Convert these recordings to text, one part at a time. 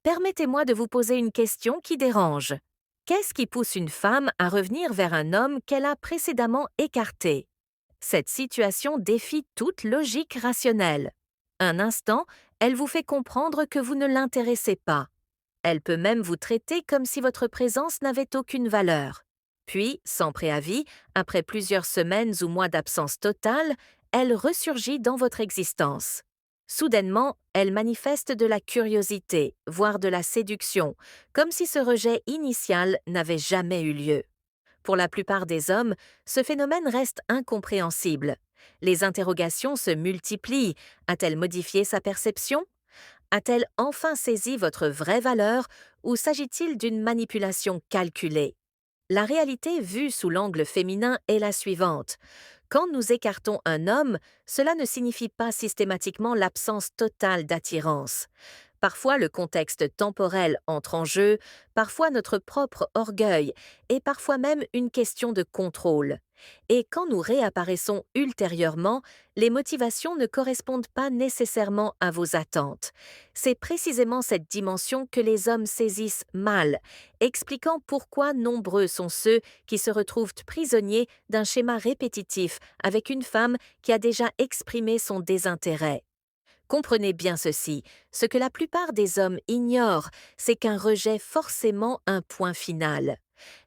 Permettez-moi de vous poser une question qui dérange. Qu'est-ce qui pousse une femme à revenir vers un homme qu'elle a précédemment écarté? Cette situation défie toute logique rationnelle. Un instant, elle vous fait comprendre que vous ne l'intéressez pas. Elle peut même vous traiter comme si votre présence n'avait aucune valeur. Puis, sans préavis, après plusieurs semaines ou mois d'absence totale, elle ressurgit dans votre existence. Soudainement, elle manifeste de la curiosité, voire de la séduction, comme si ce rejet initial n'avait jamais eu lieu. Pour la plupart des hommes, ce phénomène reste incompréhensible. Les interrogations se multiplient. A-t-elle modifié sa perception? A-t-elle enfin saisi votre vraie valeur ou s'agit-il d'une manipulation calculée? La réalité vue sous l'angle féminin est la suivante. Quand nous écartons un homme, cela ne signifie pas systématiquement l'absence totale d'attirance. Parfois le contexte temporel entre en jeu, parfois notre propre orgueil, et parfois même une question de contrôle. Et quand nous réapparaissons ultérieurement, les motivations ne correspondent pas nécessairement à vos attentes. C'est précisément cette dimension que les hommes saisissent mal, expliquant pourquoi nombreux sont ceux qui se retrouvent prisonniers d'un schéma répétitif avec une femme qui a déjà exprimé son désintérêt. Comprenez bien ceci, ce que la plupart des hommes ignorent, c'est qu'un rejet forcément un point final.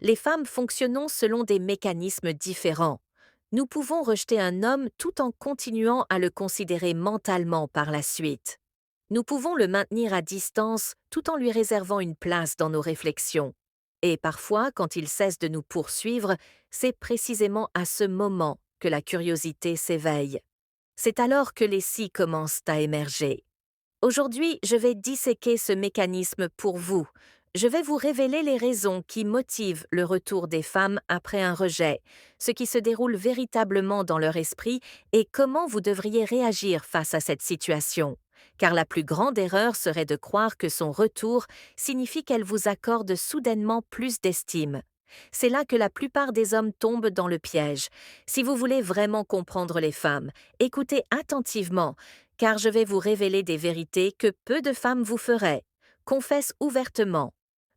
Les femmes fonctionnons selon des mécanismes différents. Nous pouvons rejeter un homme tout en continuant à le considérer mentalement par la suite. Nous pouvons le maintenir à distance tout en lui réservant une place dans nos réflexions. Et parfois, quand il cesse de nous poursuivre, c'est précisément à ce moment que la curiosité s'éveille. C'est alors que les si commencent à émerger. Aujourd'hui, je vais disséquer ce mécanisme pour vous. Je vais vous révéler les raisons qui motivent le retour des femmes après un rejet, ce qui se déroule véritablement dans leur esprit et comment vous devriez réagir face à cette situation. Car la plus grande erreur serait de croire que son retour signifie qu'elle vous accorde soudainement plus d'estime. C'est là que la plupart des hommes tombent dans le piège. Si vous voulez vraiment comprendre les femmes, écoutez attentivement, car je vais vous révéler des vérités que peu de femmes vous feraient. Confesse ouvertement.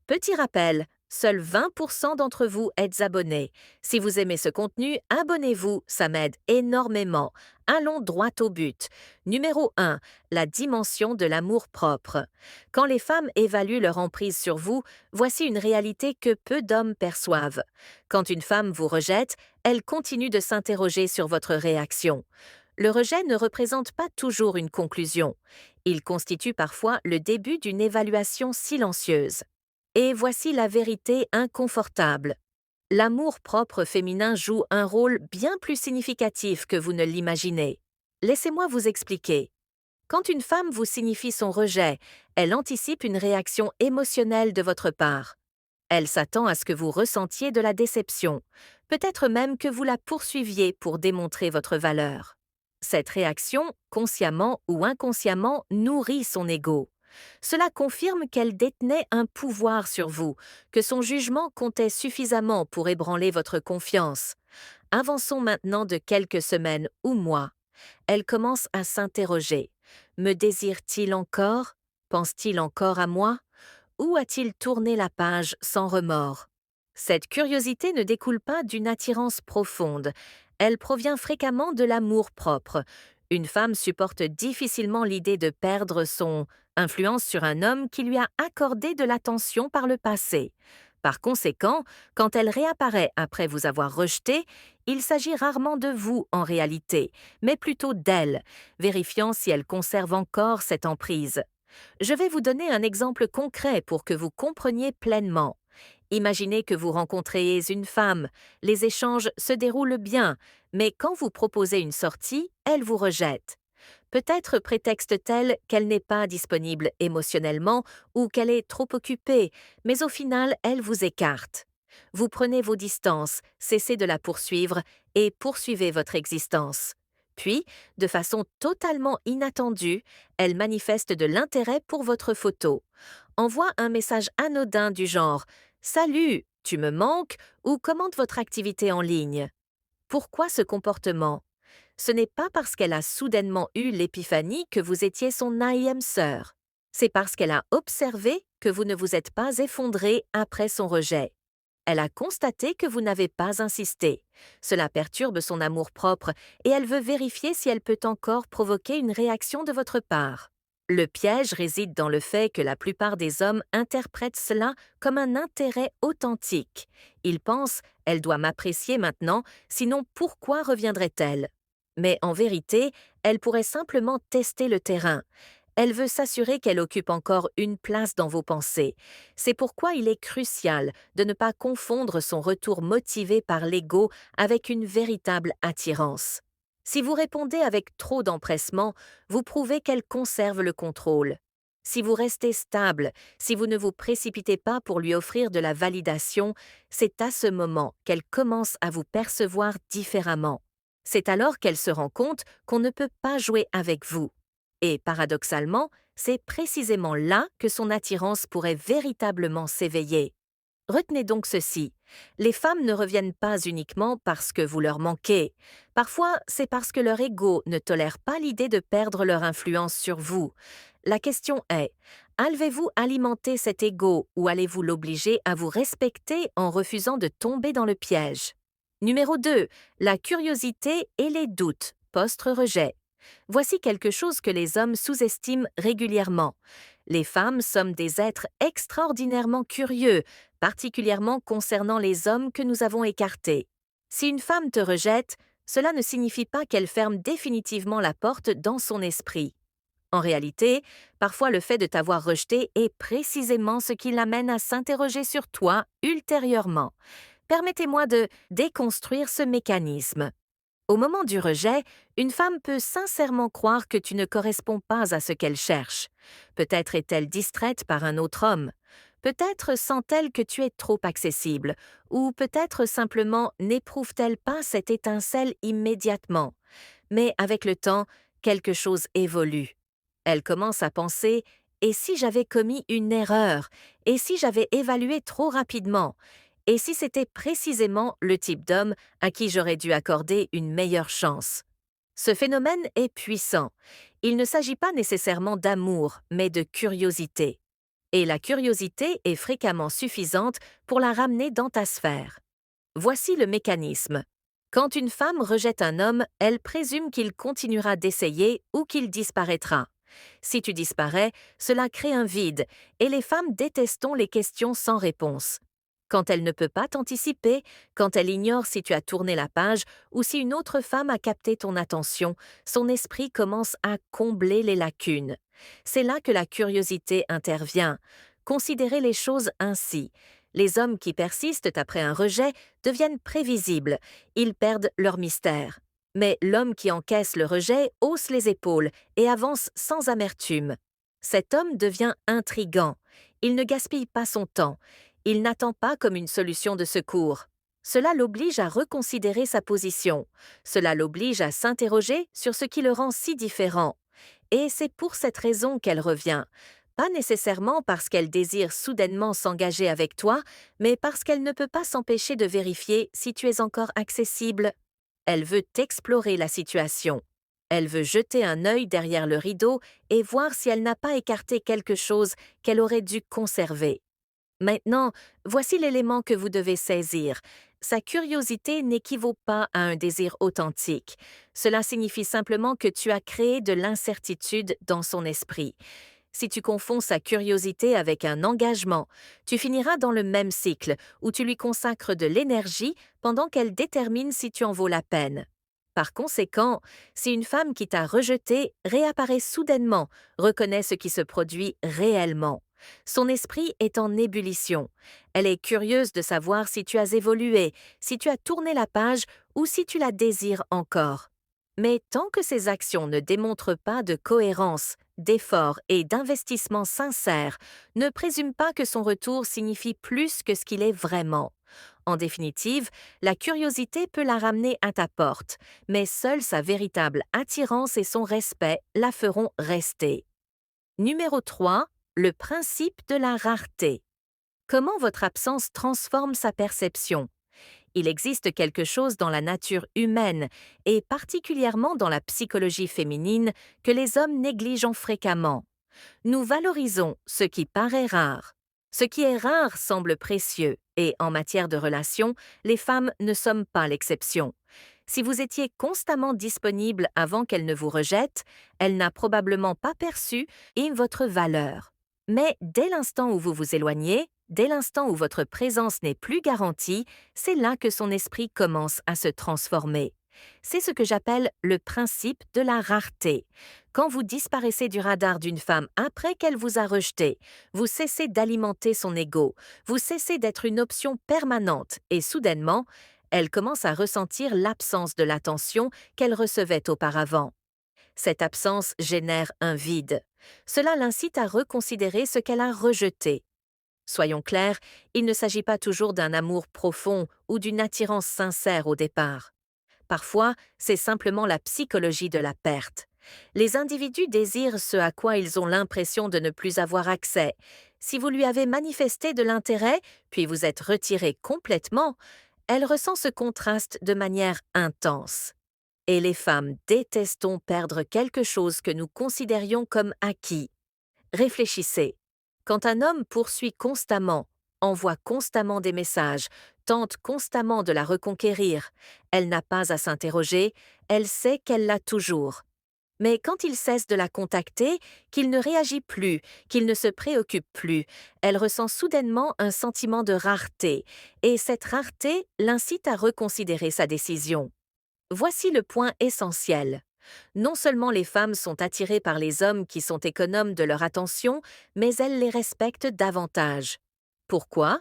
Petit rappel, seuls 20% d'entre vous êtes abonnés. Si vous aimez ce contenu, abonnez-vous, ça m'aide énormément. Allons droit au but. Numéro 1, la dimension de l'amour-propre. Quand les femmes évaluent leur emprise sur vous, voici une réalité que peu d'hommes perçoivent. Quand une femme vous rejette, elle continue de s'interroger sur votre réaction. Le rejet ne représente pas toujours une conclusion. Il constitue parfois le début d'une évaluation silencieuse. Et voici la vérité inconfortable. L'amour-propre féminin joue un rôle bien plus significatif que vous ne l'imaginez. Laissez-moi vous expliquer. Quand une femme vous signifie son rejet, elle anticipe une réaction émotionnelle de votre part. Elle s'attend à ce que vous ressentiez de la déception, peut-être même que vous la poursuiviez pour démontrer votre valeur. Cette réaction, consciemment ou inconsciemment, nourrit son ego. Cela confirme qu'elle détenait un pouvoir sur vous, que son jugement comptait suffisamment pour ébranler votre confiance. Avançons maintenant de quelques semaines ou mois. Elle commence à s'interroger. Me désire-t-il encore? Pense-t-il encore à moi? Ou a-t-il tourné la page sans remords? Cette curiosité ne découle pas d'une attirance profonde. Elle provient fréquemment de l'amour-propre. Une femme supporte difficilement l'idée de perdre son influence sur un homme qui lui a accordé de l'attention par le passé. Par conséquent, quand elle réapparaît après vous avoir rejeté, il s'agit rarement de vous en réalité, mais plutôt d'elle, vérifiant si elle conserve encore cette emprise. Je vais vous donner un exemple concret pour que vous compreniez pleinement. Imaginez que vous rencontrez une femme, les échanges se déroulent bien, mais quand vous proposez une sortie, elle vous rejette. Peut-être prétexte-t-elle qu'elle n'est pas disponible émotionnellement ou qu'elle est trop occupée, mais au final, elle vous écarte. Vous prenez vos distances, cessez de la poursuivre et poursuivez votre existence. Puis, de façon totalement inattendue, elle manifeste de l'intérêt pour votre photo. Envoie un message anodin du genre « Salut, tu me manques » ou commente votre activité en ligne. Pourquoi ce comportement? Ce n'est pas parce qu'elle a soudainement eu l'épiphanie que vous étiez son âme sœur. C'est parce qu'elle a observé que vous ne vous êtes pas effondré après son rejet. Elle a constaté que vous n'avez pas insisté. Cela perturbe son amour-propre et elle veut vérifier si elle peut encore provoquer une réaction de votre part. Le piège réside dans le fait que la plupart des hommes interprètent cela comme un intérêt authentique. Ils pensent « elle doit m'apprécier maintenant, sinon pourquoi reviendrait-elle » Mais en vérité, elle pourrait simplement tester le terrain. Elle veut s'assurer qu'elle occupe encore une place dans vos pensées. C'est pourquoi il est crucial de ne pas confondre son retour motivé par l'ego avec une véritable attirance. Si vous répondez avec trop d'empressement, vous prouvez qu'elle conserve le contrôle. Si vous restez stable, si vous ne vous précipitez pas pour lui offrir de la validation, c'est à ce moment qu'elle commence à vous percevoir différemment. C'est alors qu'elle se rend compte qu'on ne peut pas jouer avec vous. Et paradoxalement, c'est précisément là que son attirance pourrait véritablement s'éveiller. Retenez donc ceci, les femmes ne reviennent pas uniquement parce que vous leur manquez. Parfois, c'est parce que leur ego ne tolère pas l'idée de perdre leur influence sur vous. La question est, allez-vous alimenter cet ego ou allez-vous l'obliger à vous respecter en refusant de tomber dans le piège? Numéro 2. La curiosité et les doutes, post-rejet. Voici quelque chose que les hommes sous-estiment régulièrement. Les femmes sommes des êtres extraordinairement curieux, particulièrement concernant les hommes que nous avons écartés. Si une femme te rejette, cela ne signifie pas qu'elle ferme définitivement la porte dans son esprit. En réalité, parfois le fait de t'avoir rejeté est précisément ce qui l'amène à s'interroger sur toi ultérieurement. Permettez-moi de déconstruire ce mécanisme. Au moment du rejet, une femme peut sincèrement croire que tu ne corresponds pas à ce qu'elle cherche. Peut-être est-elle distraite par un autre homme. Peut-être sent-elle que tu es trop accessible. Ou peut-être simplement n'éprouve-t-elle pas cette étincelle immédiatement. Mais avec le temps, quelque chose évolue. Elle commence à penser « et si j'avais commis une erreur? Et si j'avais évalué trop rapidement ?» Et si c'était précisément le type d'homme à qui j'aurais dû accorder une meilleure chance? Ce phénomène est puissant. Il ne s'agit pas nécessairement d'amour, mais de curiosité. Et la curiosité est fréquemment suffisante pour la ramener dans ta sphère. Voici le mécanisme. Quand une femme rejette un homme, elle présume qu'il continuera d'essayer ou qu'il disparaîtra. Si tu disparais, cela crée un vide, et les femmes détestent les questions sans réponse. Quand elle ne peut pas t'anticiper, quand elle ignore si tu as tourné la page ou si une autre femme a capté ton attention, son esprit commence à combler les lacunes. C'est là que la curiosité intervient. Considérez les choses ainsi. Les hommes qui persistent après un rejet deviennent prévisibles, ils perdent leur mystère. Mais l'homme qui encaisse le rejet hausse les épaules et avance sans amertume. Cet homme devient intrigant. Il ne gaspille pas son temps. Il n'attend pas comme une solution de secours. Cela l'oblige à reconsidérer sa position. Cela l'oblige à s'interroger sur ce qui le rend si différent. Et c'est pour cette raison qu'elle revient. Pas nécessairement parce qu'elle désire soudainement s'engager avec toi, mais parce qu'elle ne peut pas s'empêcher de vérifier si tu es encore accessible. Elle veut explorer la situation. Elle veut jeter un œil derrière le rideau et voir si elle n'a pas écarté quelque chose qu'elle aurait dû conserver. Maintenant, voici l'élément que vous devez saisir. Sa curiosité n'équivaut pas à un désir authentique. Cela signifie simplement que tu as créé de l'incertitude dans son esprit. Si tu confonds sa curiosité avec un engagement, tu finiras dans le même cycle où tu lui consacres de l'énergie pendant qu'elle détermine si tu en vaux la peine. Par conséquent, si une femme qui t'a rejeté réapparaît soudainement, reconnaît ce qui se produit réellement. Son esprit est en ébullition. Elle est curieuse de savoir si tu as évolué, si tu as tourné la page ou si tu la désires encore. Mais tant que ces actions ne démontrent pas de cohérence, d'effort et d'investissement sincère, ne présume pas que son retour signifie plus que ce qu'il est vraiment. En définitive, la curiosité peut la ramener à ta porte, mais seule sa véritable attirance et son respect la feront rester. Numéro 3. Le principe de la rareté. Comment votre absence transforme sa perception? Il existe quelque chose dans la nature humaine, et particulièrement dans la psychologie féminine, que les hommes négligent fréquemment. Nous valorisons ce qui paraît rare. Ce qui est rare semble précieux, et en matière de relations, les femmes ne sommes pas l'exception. Si vous étiez constamment disponible avant qu'elle ne vous rejette, elle n'a probablement pas perçu votre valeur. Mais dès l'instant où vous vous éloignez, dès l'instant où votre présence n'est plus garantie, c'est là que son esprit commence à se transformer. C'est ce que j'appelle le principe de la rareté. Quand vous disparaissez du radar d'une femme après qu'elle vous a rejeté, vous cessez d'alimenter son ego, vous cessez d'être une option permanente et soudainement, elle commence à ressentir l'absence de l'attention qu'elle recevait auparavant. Cette absence génère un vide. Cela l'incite à reconsidérer ce qu'elle a rejeté. Soyons clairs, il ne s'agit pas toujours d'un amour profond ou d'une attirance sincère au départ. Parfois, c'est simplement la psychologie de la perte. Les individus désirent ce à quoi ils ont l'impression de ne plus avoir accès. Si vous lui avez manifesté de l'intérêt, puis vous êtes retiré complètement, elle ressent ce contraste de manière intense. Et les femmes détestons perdre quelque chose que nous considérions comme acquis. Réfléchissez. Quand un homme poursuit constamment, envoie constamment des messages, tente constamment de la reconquérir, elle n'a pas à s'interroger, elle sait qu'elle l'a toujours. Mais quand il cesse de la contacter, qu'il ne réagit plus, qu'il ne se préoccupe plus, elle ressent soudainement un sentiment de rareté, et cette rareté l'incite à reconsidérer sa décision. Voici le point essentiel. Non seulement les femmes sont attirées par les hommes qui sont économes de leur attention, mais elles les respectent davantage. Pourquoi?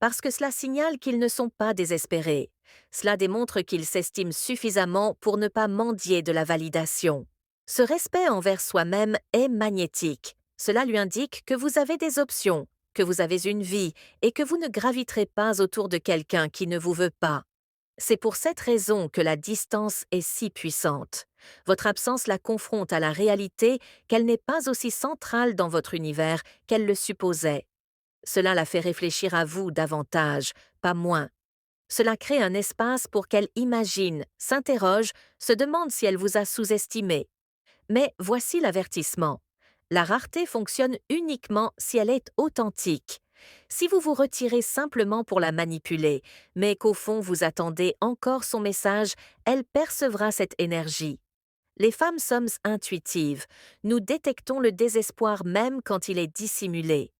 Parce que cela signale qu'ils ne sont pas désespérés. Cela démontre qu'ils s'estiment suffisamment pour ne pas mendier de la validation. Ce respect envers soi-même est magnétique. Cela lui indique que vous avez des options, que vous avez une vie et que vous ne graviterez pas autour de quelqu'un qui ne vous veut pas. C'est pour cette raison que la distance est si puissante. Votre absence la confronte à la réalité qu'elle n'est pas aussi centrale dans votre univers qu'elle le supposait. Cela la fait réfléchir à vous davantage, pas moins. Cela crée un espace pour qu'elle imagine, s'interroge, se demande si elle vous a sous-estimé. Mais voici l'avertissement. La rareté fonctionne uniquement si elle est authentique. Si vous vous retirez simplement pour la manipuler, mais qu'au fond vous attendez encore son message, elle percevra cette énergie. Les femmes sommes intuitives. Nous détectons le désespoir même quand il est dissimulé.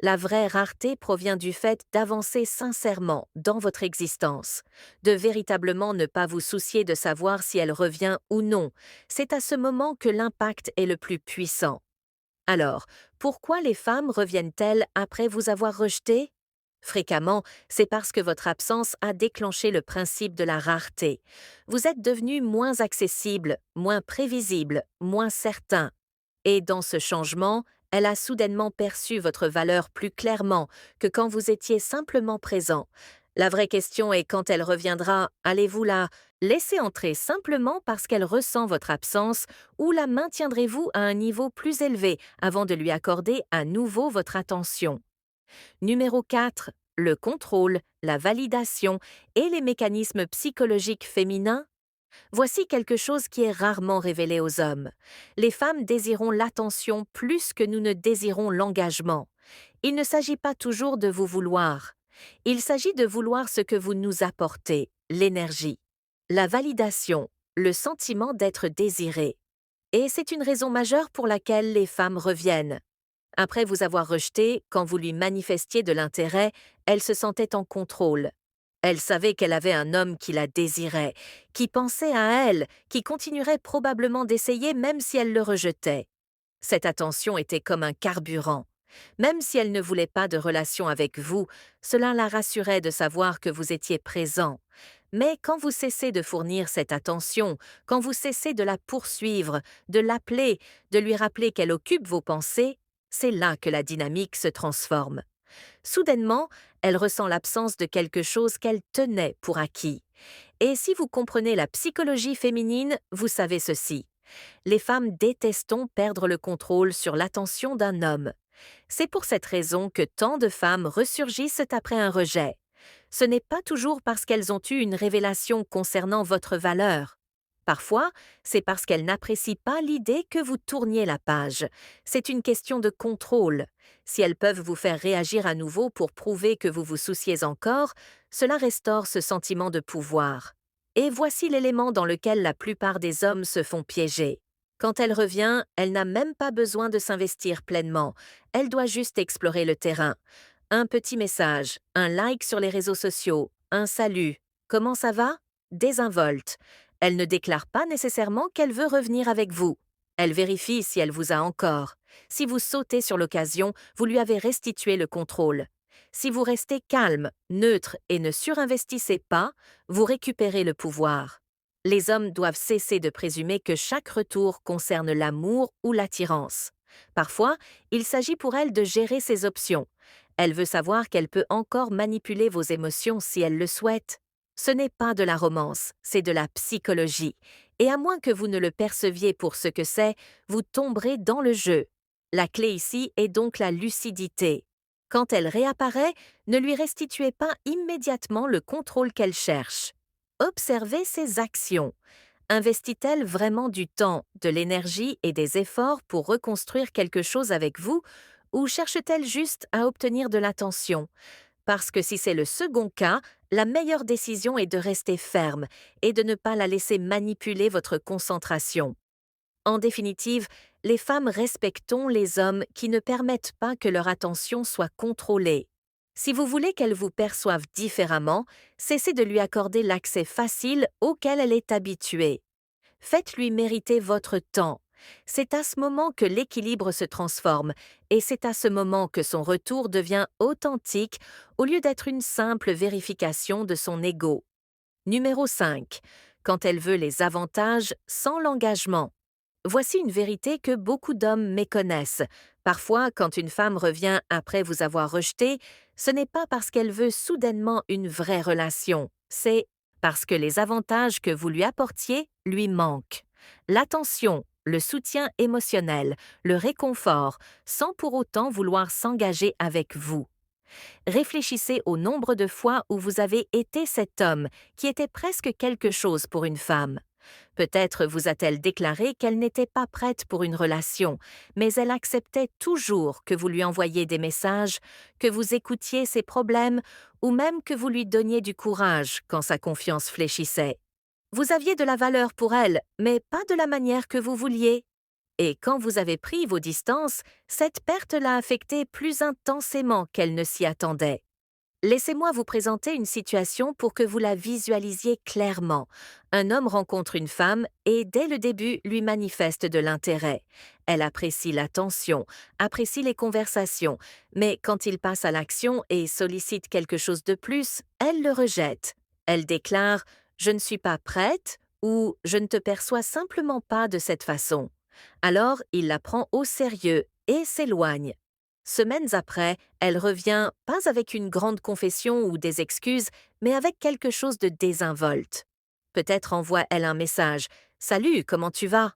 La vraie rareté provient du fait d'avancer sincèrement dans votre existence, de véritablement ne pas vous soucier de savoir si elle revient ou non. C'est à ce moment que l'impact est le plus puissant. Alors, pourquoi les femmes reviennent-elles après vous avoir rejeté? Fréquemment, c'est parce que votre absence a déclenché le principe de la rareté. Vous êtes devenu moins accessible, moins prévisible, moins certain. Et dans ce changement, elle a soudainement perçu votre valeur plus clairement que quand vous étiez simplement présent. La vraie question est quand elle reviendra, allez-vous la laisser entrer simplement parce qu'elle ressent votre absence ou la maintiendrez-vous à un niveau plus élevé avant de lui accorder à nouveau votre attention? Numéro 4. Le contrôle, la validation et les mécanismes psychologiques féminins. Voici quelque chose qui est rarement révélé aux hommes. Les femmes désirons l'attention plus que nous ne désirons l'engagement. Il ne s'agit pas toujours de vous vouloir. Il s'agit de vouloir ce que vous nous apportez, l'énergie, la validation, le sentiment d'être désiré. Et c'est une raison majeure pour laquelle les femmes reviennent. Après vous avoir rejeté, quand vous lui manifestiez de l'intérêt, elle se sentait en contrôle. Elle savait qu'elle avait un homme qui la désirait, qui pensait à elle, qui continuerait probablement d'essayer même si elle le rejetait. Cette attention était comme un carburant. Même si elle ne voulait pas de relation avec vous, cela la rassurait de savoir que vous étiez présent. Mais quand vous cessez de fournir cette attention, quand vous cessez de la poursuivre, de l'appeler, de lui rappeler qu'elle occupe vos pensées, c'est là que la dynamique se transforme. Soudainement, elle ressent l'absence de quelque chose qu'elle tenait pour acquis. Et si vous comprenez la psychologie féminine, vous savez ceci. Les femmes détestons perdre le contrôle sur l'attention d'un homme. C'est pour cette raison que tant de femmes ressurgissent après un rejet. Ce n'est pas toujours parce qu'elles ont eu une révélation concernant votre valeur. Parfois, c'est parce qu'elles n'apprécient pas l'idée que vous tourniez la page. C'est une question de contrôle. Si elles peuvent vous faire réagir à nouveau pour prouver que vous vous souciez encore, cela restaure ce sentiment de pouvoir. Et voici l'élément dans lequel la plupart des hommes se font piéger. Quand elle revient, elle n'a même pas besoin de s'investir pleinement. Elle doit juste explorer le terrain. Un petit message, un like sur les réseaux sociaux, un salut. Comment ça va? Désinvolte. Elle ne déclare pas nécessairement qu'elle veut revenir avec vous. Elle vérifie si elle vous a encore. Si vous sautez sur l'occasion, vous lui avez restitué le contrôle. Si vous restez calme, neutre et ne surinvestissez pas, vous récupérez le pouvoir. Les hommes doivent cesser de présumer que chaque retour concerne l'amour ou l'attirance. Parfois, il s'agit pour elle de gérer ses options. Elle veut savoir qu'elle peut encore manipuler vos émotions si elle le souhaite. Ce n'est pas de la romance, c'est de la psychologie. Et à moins que vous ne le perceviez pour ce que c'est, vous tomberez dans le jeu. La clé ici est donc la lucidité. Quand elle réapparaît, ne lui restituez pas immédiatement le contrôle qu'elle cherche. Observez ses actions. Investit-elle vraiment du temps, de l'énergie et des efforts pour reconstruire quelque chose avec vous, ou cherche-t-elle juste à obtenir de l'attention? Parce que si c'est le second cas, la meilleure décision est de rester ferme et de ne pas la laisser manipuler votre concentration. En définitive, les femmes respectons les hommes qui ne permettent pas que leur attention soit contrôlée. Si vous voulez qu'elle vous perçoive différemment, cessez de lui accorder l'accès facile auquel elle est habituée. Faites-lui mériter votre temps. C'est à ce moment que l'équilibre se transforme et c'est à ce moment que son retour devient authentique au lieu d'être une simple vérification de son ego. Numéro 5. Quand elle veut les avantages sans l'engagement. Voici une vérité que beaucoup d'hommes méconnaissent. Parfois, quand une femme revient après vous avoir rejeté, ce n'est pas parce qu'elle veut soudainement une vraie relation, c'est parce que les avantages que vous lui apportiez lui manquent. L'attention, le soutien émotionnel, le réconfort, sans pour autant vouloir s'engager avec vous. Réfléchissez au nombre de fois où vous avez été cet homme qui était presque quelque chose pour une femme. Peut-être vous a-t-elle déclaré qu'elle n'était pas prête pour une relation, mais elle acceptait toujours que vous lui envoyiez des messages, que vous écoutiez ses problèmes ou même que vous lui donniez du courage quand sa confiance fléchissait. Vous aviez de la valeur pour elle, mais pas de la manière que vous vouliez. Et quand vous avez pris vos distances, cette perte l'a affectée plus intensément qu'elle ne s'y attendait. Laissez-moi vous présenter une situation pour que vous la visualisiez clairement. Un homme rencontre une femme et dès le début lui manifeste de l'intérêt. Elle apprécie l'attention, apprécie les conversations, mais quand il passe à l'action et sollicite quelque chose de plus, elle le rejette. Elle déclare « Je ne suis pas prête » ou « Je ne te perçois simplement pas de cette façon ». Alors il la prend au sérieux et s'éloigne. Semaines après, elle revient pas avec une grande confession ou des excuses, mais avec quelque chose de désinvolte. Peut-être envoie-t-elle un message « Salut, comment tu vas ?»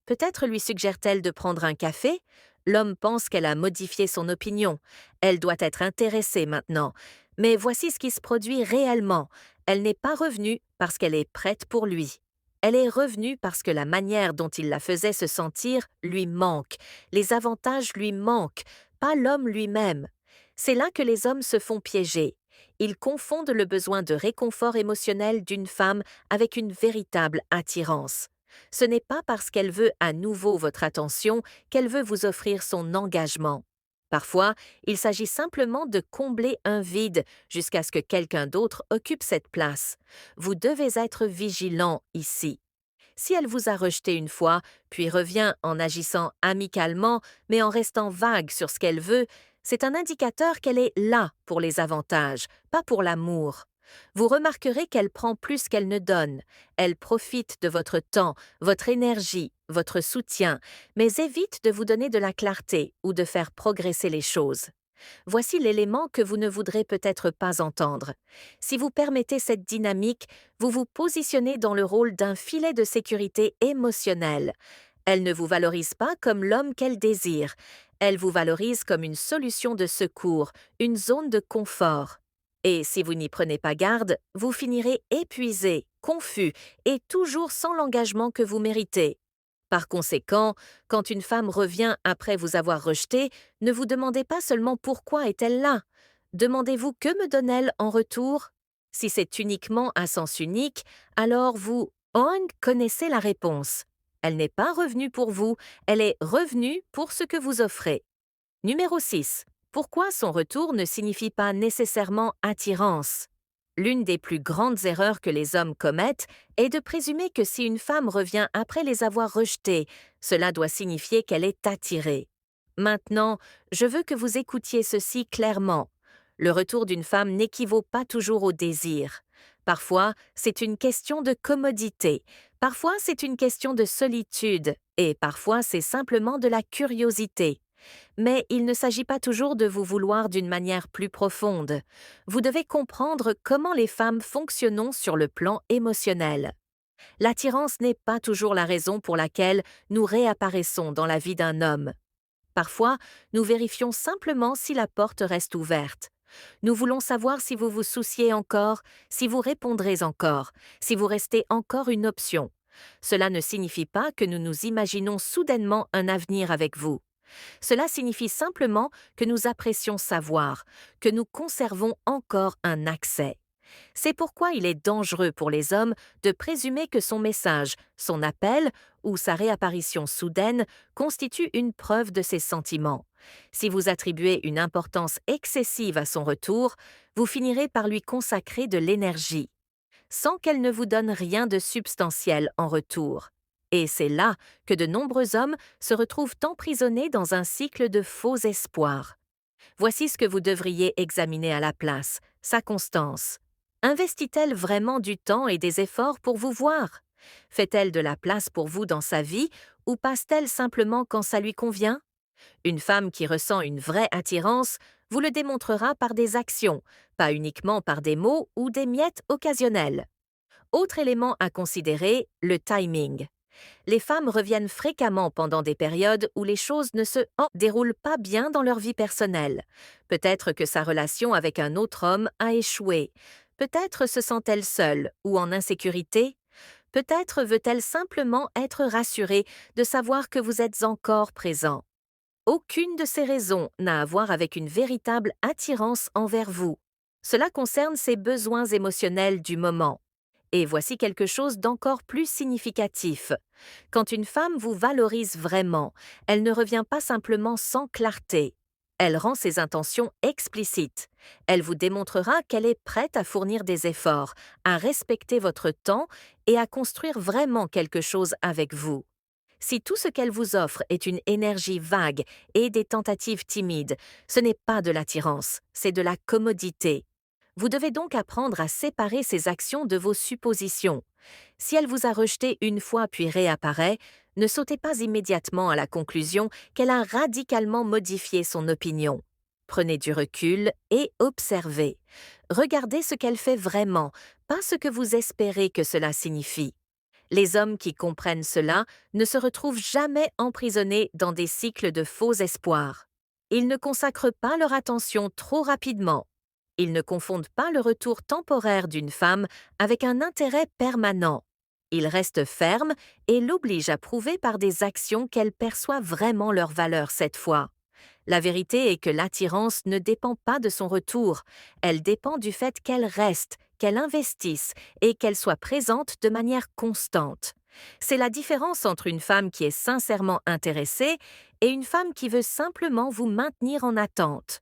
Peut-être lui suggère-t-elle de prendre un café. L'homme pense qu'elle a modifié son opinion. Elle doit être intéressée maintenant. Mais voici ce qui se produit réellement. Elle n'est pas revenue parce qu'elle est prête pour lui. Elle est revenue parce que la manière dont il la faisait se sentir lui manque. Les avantages lui manquent, pas l'homme lui-même. C'est là que les hommes se font piéger. Ils confondent le besoin de réconfort émotionnel d'une femme avec une véritable attirance. Ce n'est pas parce qu'elle veut à nouveau votre attention qu'elle veut vous offrir son engagement. Parfois, il s'agit simplement de combler un vide jusqu'à ce que quelqu'un d'autre occupe cette place. Vous devez être vigilant ici. Si elle vous a rejeté une fois, puis revient en agissant amicalement, mais en restant vague sur ce qu'elle veut, c'est un indicateur qu'elle est là pour les avantages, pas pour l'amour. Vous remarquerez qu'elle prend plus qu'elle ne donne. Elle profite de votre temps, votre énergie, votre soutien, mais évite de vous donner de la clarté ou de faire progresser les choses. Voici l'élément que vous ne voudrez peut-être pas entendre. Si vous permettez cette dynamique, vous vous positionnez dans le rôle d'un filet de sécurité émotionnelle. Elle ne vous valorise pas comme l'homme qu'elle désire. Elle vous valorise comme une solution de secours, une zone de confort. Et si vous n'y prenez pas garde, vous finirez épuisé, confus et toujours sans l'engagement que vous méritez. Par conséquent, quand une femme revient après vous avoir rejeté, ne vous demandez pas seulement pourquoi est-elle là. Demandez-vous que me donne-elle en retour? Si c'est uniquement à sens unique, alors vous connaissez la réponse. Elle n'est pas revenue pour vous, elle est revenue pour ce que vous offrez. Numéro 6. Pourquoi son retour ne signifie pas nécessairement attirance? L'une des plus grandes erreurs que les hommes commettent est de présumer que si une femme revient après les avoir rejetés, cela doit signifier qu'elle est attirée. Maintenant, je veux que vous écoutiez ceci clairement. Le retour d'une femme n'équivaut pas toujours au désir. Parfois, c'est une question de commodité, parfois c'est une question de solitude, et parfois c'est simplement de la curiosité. Mais il ne s'agit pas toujours de vous vouloir d'une manière plus profonde. Vous devez comprendre comment les femmes fonctionnent sur le plan émotionnel. L'attirance n'est pas toujours la raison pour laquelle nous réapparaissons dans la vie d'un homme. Parfois, nous vérifions simplement si la porte reste ouverte. Nous voulons savoir si vous vous souciez encore, si vous répondrez encore, si vous restez encore une option. Cela ne signifie pas que nous nous imaginons soudainement un avenir avec vous. Cela signifie simplement que nous apprécions savoir, que nous conservons encore un accès. C'est pourquoi il est dangereux pour les hommes de présumer que son message, son appel ou sa réapparition soudaine constitue une preuve de ses sentiments. Si vous attribuez une importance excessive à son retour, vous finirez par lui consacrer de l'énergie, sans qu'elle ne vous donne rien de substantiel en retour. Et c'est là que de nombreux hommes se retrouvent emprisonnés dans un cycle de faux espoirs. Voici ce que vous devriez examiner à la place, sa constance. Investit-elle vraiment du temps et des efforts pour vous voir? Fait-elle de la place pour vous dans sa vie ou passe-t-elle simplement quand ça lui convient? Une femme qui ressent une vraie attirance vous le démontrera par des actions, pas uniquement par des mots ou des miettes occasionnelles. Autre élément à considérer, le timing. Les femmes reviennent fréquemment pendant des périodes où les choses ne se déroulent pas bien dans leur vie personnelle. Peut-être que sa relation avec un autre homme a échoué. Peut-être se sent-elle seule ou en insécurité. Peut-être veut-elle simplement être rassurée de savoir que vous êtes encore présent. Aucune de ces raisons n'a à voir avec une véritable attirance envers vous. Cela concerne ses besoins émotionnels du moment. Et voici quelque chose d'encore plus significatif. Quand une femme vous valorise vraiment, elle ne revient pas simplement sans clarté. Elle rend ses intentions explicites. Elle vous démontrera qu'elle est prête à fournir des efforts, à respecter votre temps et à construire vraiment quelque chose avec vous. Si tout ce qu'elle vous offre est une énergie vague et des tentatives timides, ce n'est pas de l'attirance, c'est de la commodité. Vous devez donc apprendre à séparer ces actions de vos suppositions. Si elle vous a rejeté une fois puis réapparaît, ne sautez pas immédiatement à la conclusion qu'elle a radicalement modifié son opinion. Prenez du recul et observez. Regardez ce qu'elle fait vraiment, pas ce que vous espérez que cela signifie. Les hommes qui comprennent cela ne se retrouvent jamais emprisonnés dans des cycles de faux espoirs. Ils ne consacrent pas leur attention trop rapidement. Ils ne confondent pas le retour temporaire d'une femme avec un intérêt permanent. Ils restent fermes et l'obligent à prouver par des actions qu'elle perçoit vraiment leur valeur cette fois. La vérité est que l'attirance ne dépend pas de son retour, elle dépend du fait qu'elle reste, qu'elle investisse et qu'elle soit présente de manière constante. C'est la différence entre une femme qui est sincèrement intéressée et une femme qui veut simplement vous maintenir en attente.